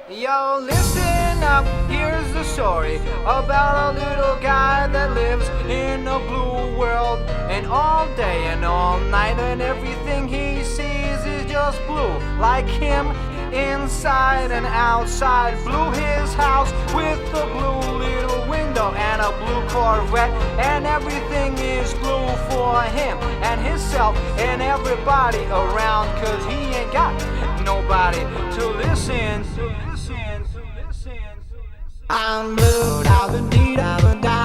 Yo, listen up, here's the story about a little guy that lives in a blue world. And all day and all night and everything he sees is just blue. Like him, inside and outside. Blue his house with a blue little window and a blue Corvette. And everything is blue for him and himself and everybody around. Cause he ain't got nobody to listen. I'm blue, da ba dee da ba da.